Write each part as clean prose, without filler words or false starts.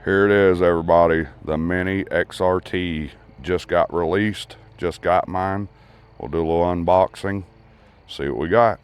Here it is, everybody. The Mini XRT just got released. Just got mine. We'll do a little unboxing, see what we got.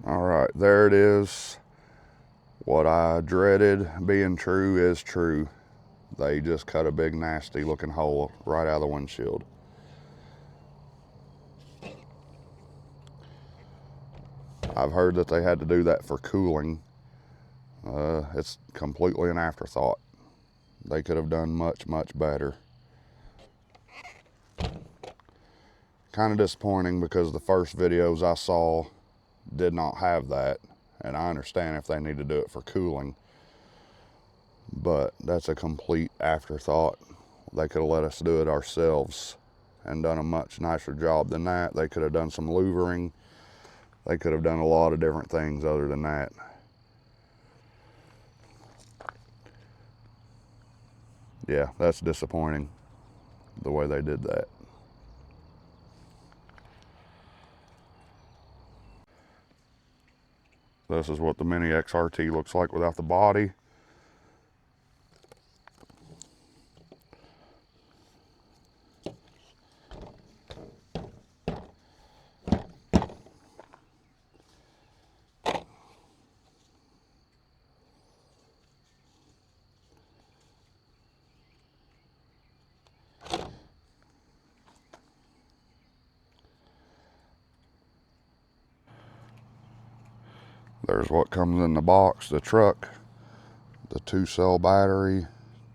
All right, there it is. What I dreaded being true is true. They just cut a big nasty looking hole right out of the windshield. I've heard that they had to do that for cooling. It's completely an afterthought. They could have done much, much better. Kind of disappointing because the first videos I saw did not have that, and I understand if they need to do it for cooling, but that's a complete afterthought. They could have let us do it ourselves and done a much nicer job than that. They could have done some louvering. They could have done a lot of different things other than that. Yeah, that's disappointing, the way they did that. This is what the Mini XRT looks like without the body. There's what comes in the box, the truck, the 2-cell battery,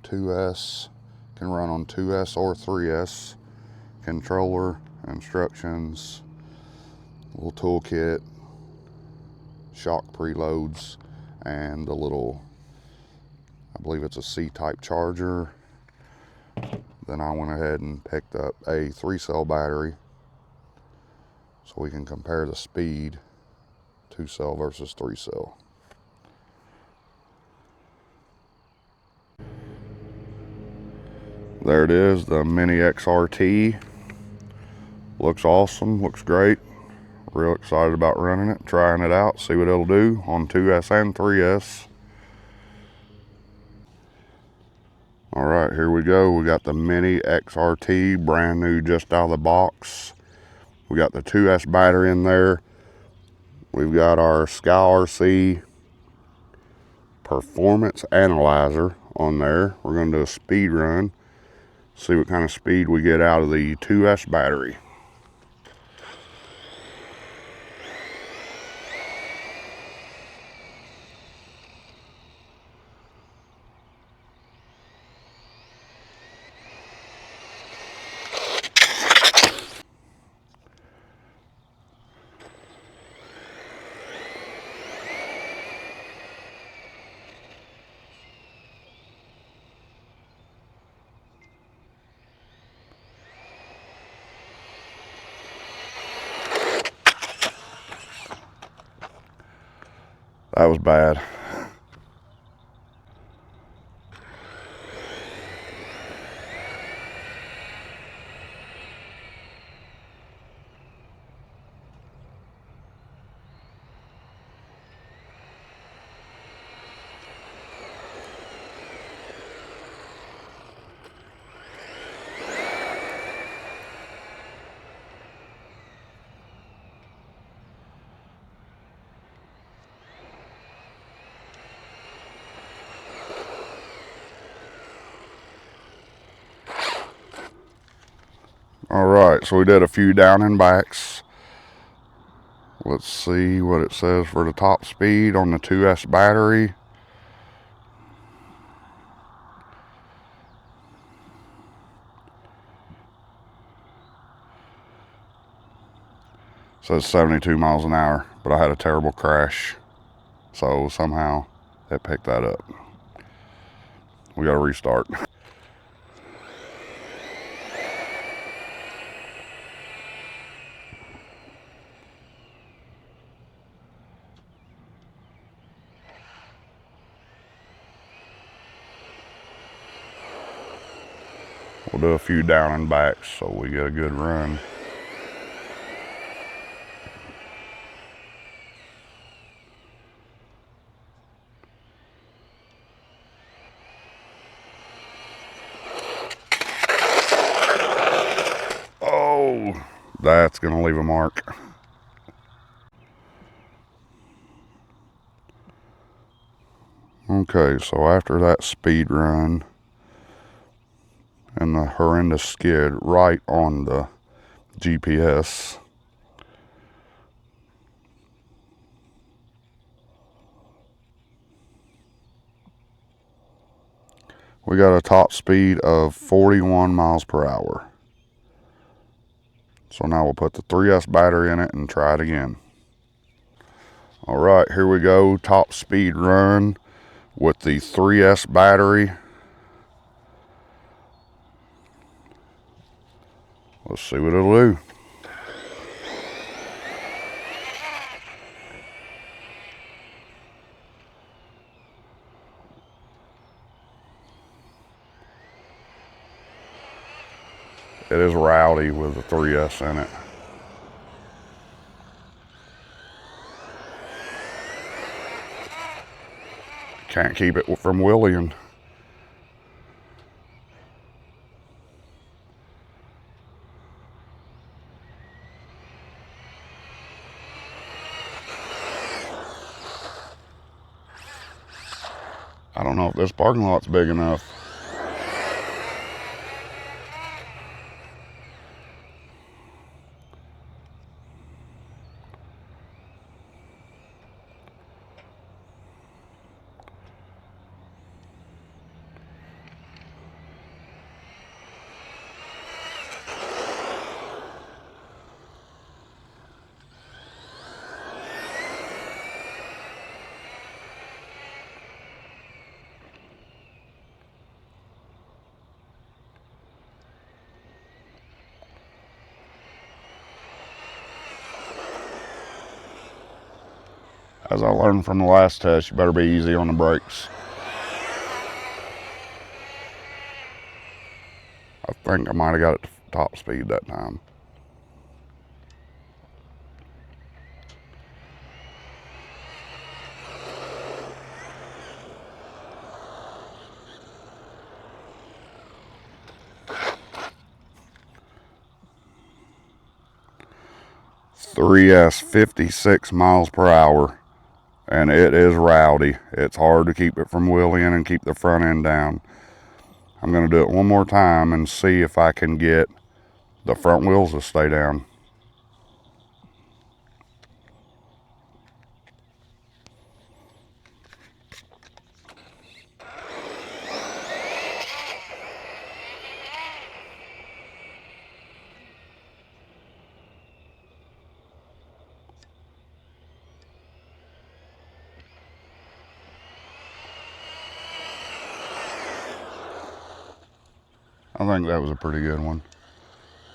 2S, can run on 2S or 3S, controller, instructions, little toolkit, shock preloads, and the little, I believe it's a C-type charger. Then I went ahead and picked up a 3-cell battery so we can compare the speed, 2-cell versus 3-cell. There it is, the Mini XRT. Looks awesome, looks great. Real excited about running it, trying it out, see what it'll do on 2S and 3S. All right, here we go. We got the Mini XRT, brand new, just out of the box. We got the 2S battery in there. We've got our SkyRC performance analyzer on there. We're going to do a speed run, see what kind of speed we get out of the 2S battery. That was bad. Alright, so we did a few down and backs. Let's see what it says for the top speed on the 2S battery. It says 72 miles an hour, but I had a terrible crash. So somehow it picked that up. We gotta restart. We'll do a few down and backs so we get a good run. Oh, that's gonna leave a mark. Okay, so after that speed run and the horrendous skid right on the GPS, we got a top speed of 41 miles per hour. So now we'll put the 3S battery in it and try it again. All right, here we go. Top speed run with the 3S battery. Let's see what it'll do. It is rowdy with the 3S in it. Can't keep it from wheeling. I don't know if this parking lot's big enough. As I learned from the last test, you better be easy on the brakes. I think I might have got it to top speed that time. Three S 56 miles per hour, and it is rowdy. It's hard to keep it from wheeling and keep the front end down. I'm going to do it one more time and see if I can get the front wheels to stay down. I think that was a pretty good one.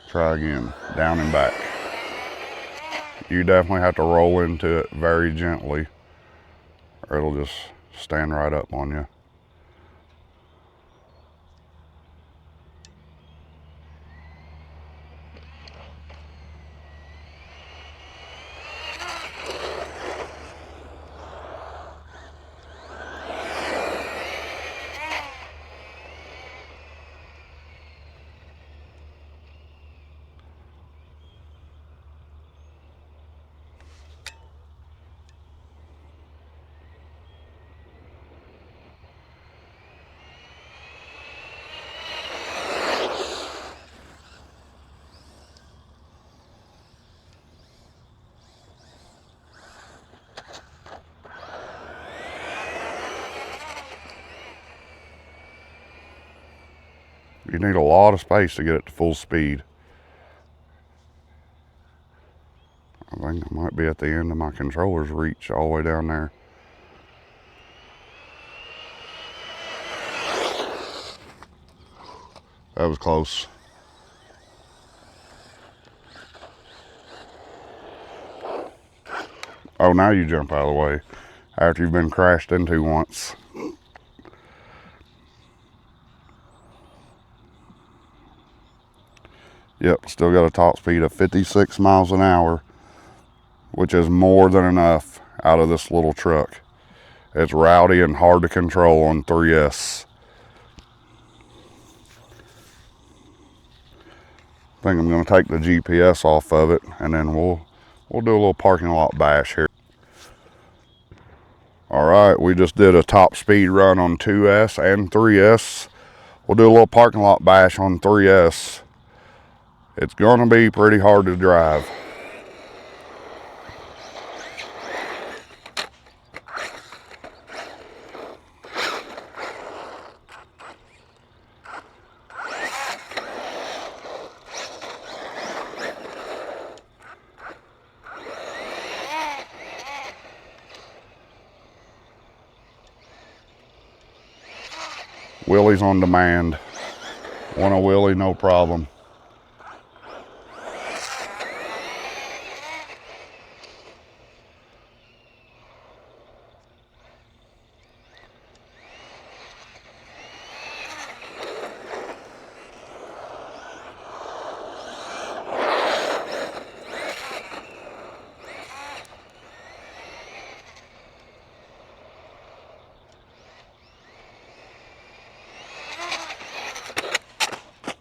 Try again, down and back. You definitely have to roll into it very gently, or it'll just stand right up on you. You need a lot of space to get it to full speed. I think I might be at the end of my controller's reach all the way down there. That was close. Oh, now you jump out of the way after you've been crashed into once. Yep, still got a top speed of 56 miles an hour, which is more than enough out of this little truck. It's rowdy and hard to control on 3S. I think I'm going to take the GPS off of it, and then we'll do a little parking lot bash here. All right, we just did a top speed run on 2S and 3S. We'll do a little parking lot bash on 3S. It's going to be pretty hard to drive. Wheelies on demand. Want a wheelie, no problem.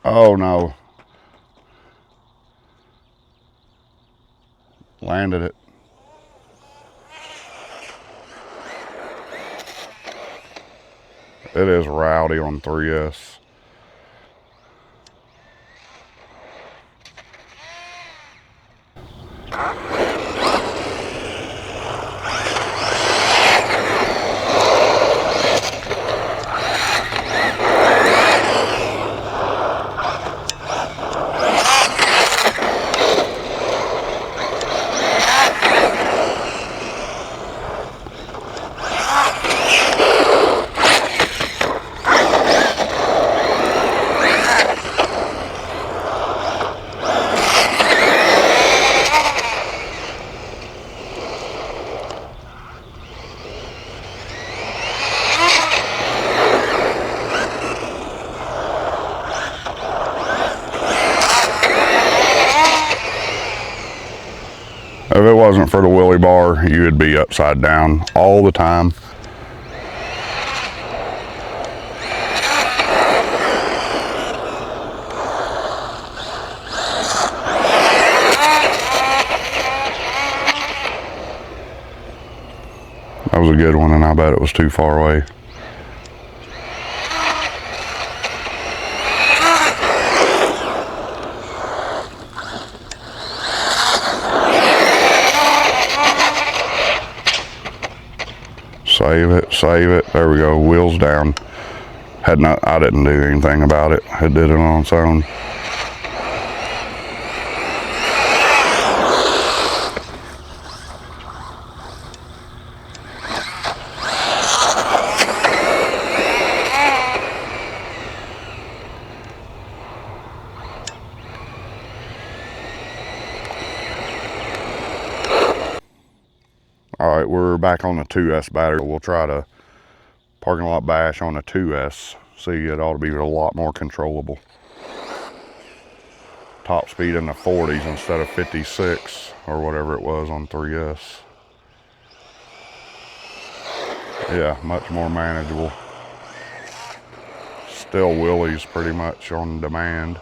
Oh no. Landed it. It is rowdy on 3S. If it wasn't for the wheelie bar, you would be upside down all the time. That was a good one, and I bet it was too far away. Save it. There we go. Wheels down. I didn't do anything about it. It did it on its own. All right, we're back on the 2S battery. We'll try to parking lot bash on the 2S. See, it ought to be a lot more controllable. Top speed in the 40s instead of 56 or whatever it was on 3S. Yeah, much more manageable. Still wheelies pretty much on demand.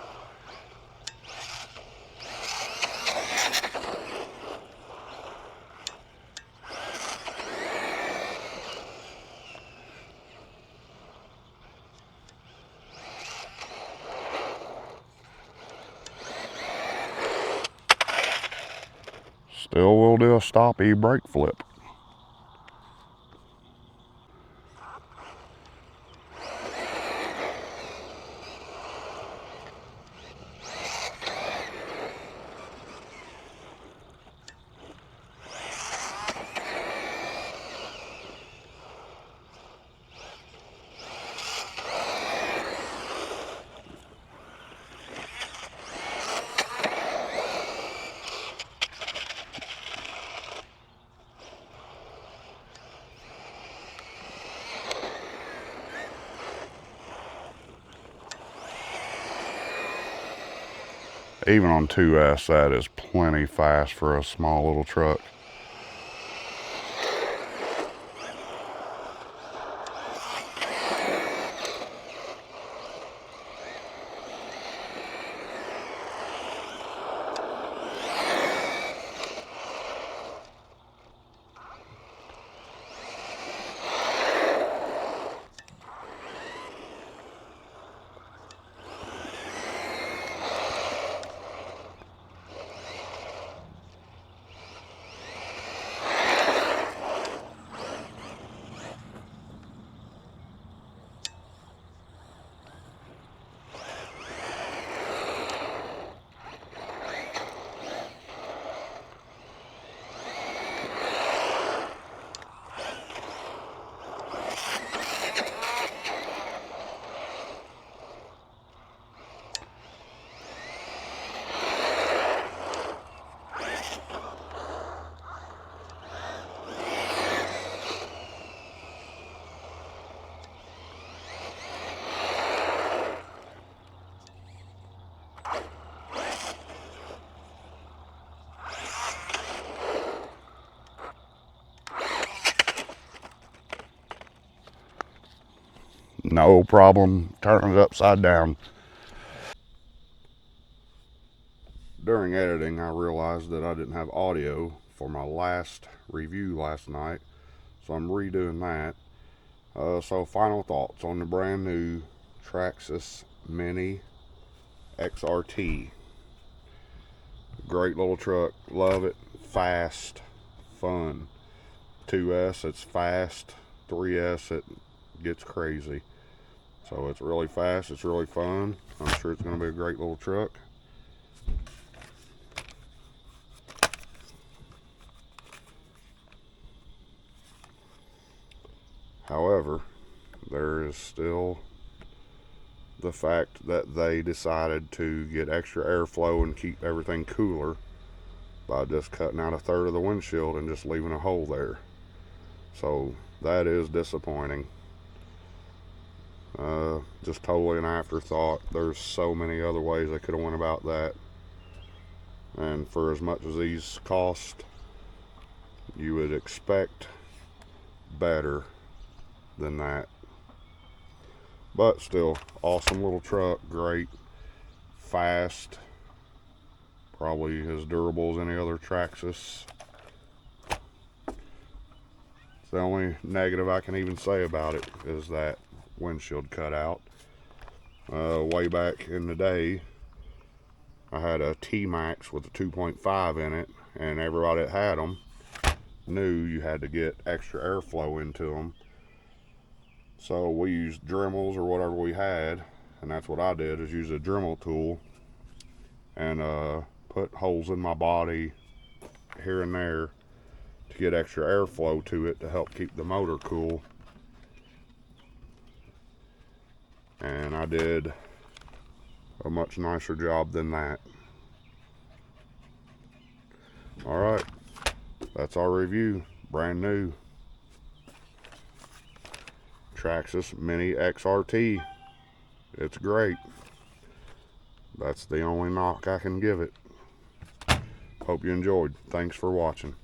Still will do a stoppy brake flip. Even on 2S, that is plenty fast for a small little truck. No problem turning it upside down. During editing, I realized that I didn't have audio for my last review last night, so I'm redoing that. So final thoughts on the brand new Traxxas Mini XRT. Great little truck, love it, fast, fun. 2S, it's fast. 3S, it gets crazy. So it's really fast, it's really fun. I'm sure it's going to be a great little truck. However, there is still the fact that they decided to get extra airflow and keep everything cooler by just cutting out a third of the windshield and just leaving a hole there. So that is disappointing. Just totally an afterthought. There's so many other ways they could have went about that. And for as much as these cost, you would expect better than that. But still, awesome little truck, great, fast, probably as durable as any other Traxxas. The only negative I can even say about it is that windshield cutout. Way back in the day, I had a T-Max with a 2.5 in it, and everybody that had them knew you had to get extra airflow into them. So we used Dremels or whatever we had, and that's what I did, is use a Dremel tool and put holes in my body here and there to get extra airflow to it to help keep the motor cool. And I did a much nicer job than that. Alright, that's our review. Brand new Traxxas Mini XRT. It's great. That's the only knock I can give it. Hope you enjoyed. Thanks for watching.